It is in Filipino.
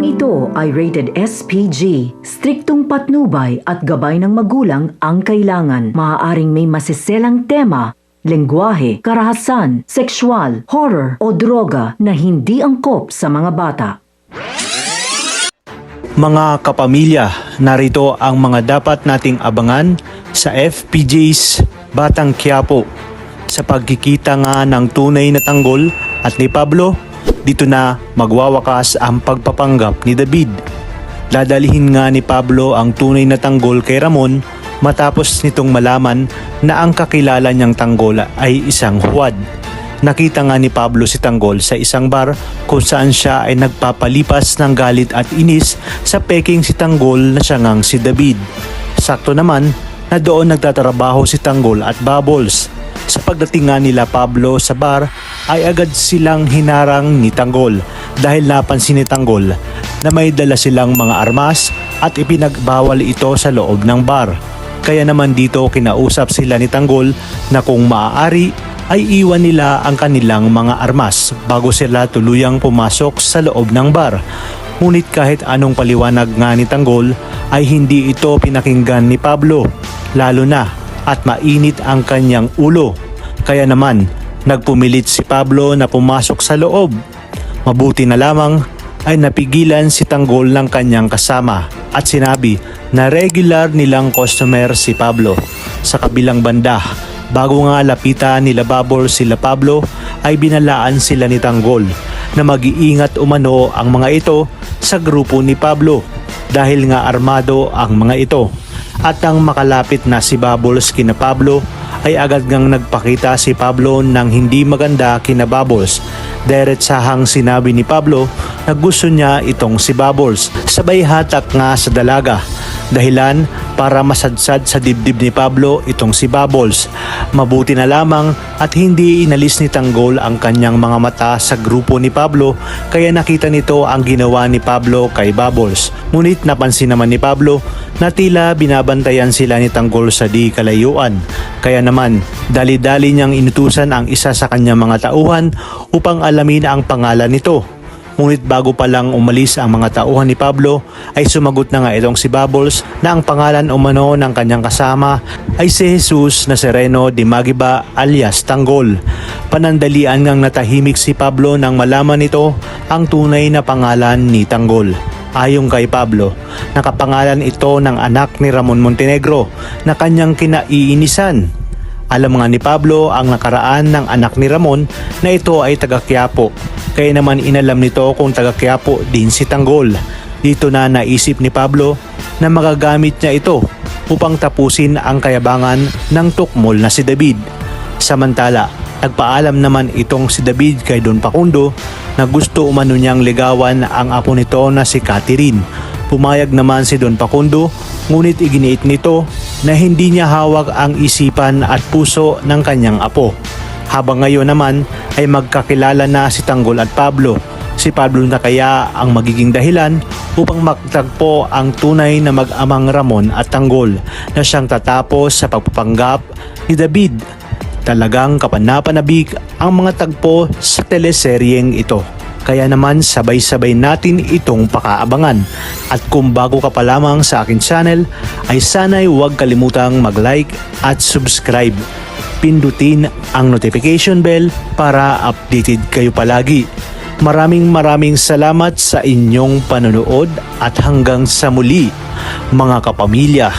Programang ito ay rated SPG. Striktong patnubay at gabay ng magulang ang kailangan. Maaaring may masiselang tema, lengguwahe, karahasan, sexual, horror o droga na hindi angkop sa mga bata. Mga kapamilya, narito ang mga dapat nating abangan sa FPJ's Batang Quiapo. Sa pagkikita nga ng tunay na tanggol at ni Pablo, dito na magwawakas ang pagpapanggap ni David. Dadalhin nga ni Pablo ang tunay na tanggol kay Ramon matapos nitong malaman na ang kakilala niyang tanggol ay isang huwad. Nakita nga ni Pablo si Tanggol sa isang bar kung saan siya ay nagpapalipas ng galit at inis sa peking si Tanggol na siya ngang si David. Sakto naman na doon nagtatrabaho si Tanggol at Bubbles. Sa pagdating nga nila Pablo sa bar ay agad silang hinarang ni Tanggol dahil napansin ni Tanggol na may dala silang mga armas at ipinagbawal ito sa loob ng bar. Kaya naman dito kinausap sila ni Tanggol na kung maaari ay iwan nila ang kanilang mga armas bago sila tuluyang pumasok sa loob ng bar. Ngunit kahit anong paliwanag nga ni Tanggol ay hindi ito pinakinggan ni Pablo, lalo na at mainit ang kanyang ulo. Kaya naman nagpumilit si Pablo na pumasok sa loob. Mabuti na lamang ay napigilan si Tanggol ng kanyang kasama at sinabi na regular nilang customer si Pablo. Sa kabilang banda, bago nga lapitan nila Bubbles sila Pablo ay binalaan sila ni Tanggol na mag-iingat umano ang mga ito sa grupo ni Pablo dahil nga armado ang mga ito. At nang makalapit na si Bubbles kina Pablo ay agad ngang nagpakita si Pablo ng hindi maganda kina Bubbles. Diretsahang sinabi ni Pablo na gusto niya itong si Bubbles. Sabay hatak nga sa dalaga. Dahilan para masadsad sa dibdib ni Pablo itong si Bubbles. Mabuti na lamang at hindi inalis ni Tanggol ang kanyang mga mata sa grupo ni Pablo kaya nakita nito ang ginawa ni Pablo kay Bubbles. Ngunit napansin naman ni Pablo na tila binabantayan sila ni Tanggol sa di kalayuan. Kaya naman dali-dali niyang inutusan ang isa sa kanyang mga tauhan upang alamin ang pangalan nito. Ngunit bago pa lang umalis ang mga tauhan ni Pablo ay sumagot na nga itong si Bubbles na ang pangalan umano ng kanyang kasama ay si Jesus Nazareno de Magiba alias Tanggol. Panandalian ngang natahimik si Pablo nang malaman nito ang tunay na pangalan ni Tanggol. Ayon kay Pablo, nakapangalan ito ng anak ni Ramon Montenegro na kanyang kinaiinisan. Alam nga ni Pablo ang nakaraan ng anak ni Ramon na ito ay taga Quiapo. Kaya naman inalam nito kung taga Quiapo din si Tanggol. Dito na naisip ni Pablo na magagamit niya ito upang tapusin ang kayabangan ng tukmol na si David. Samantala, nagpaalam naman itong si David kay Don Facundo na gusto umano niyang ligawan ang apo nito na si Catherine. Pumayag naman si Don Facundo, ngunit iginiit nito na hindi niya hawak ang isipan at puso ng kanyang apo. Habang ngayon naman ay magkakilala na si Tanggol at Pablo. Si Pablo na kaya ang magiging dahilan upang magtagpo ang tunay na mag-amang Ramon at Tanggol na siyang tatapos sa pagpapanggap ni David. Talagang kapanapanabik ang mga tagpo sa teleseryeng ito. Kaya naman sabay-sabay natin itong pakaabangan. At kung bago ka pa lamang sa akin channel ay sana'y huwag kalimutang mag-like at subscribe. Pindutin ang notification bell para updated kayo palagi. Maraming salamat sa inyong panonood at hanggang sa muli mga kapamilya.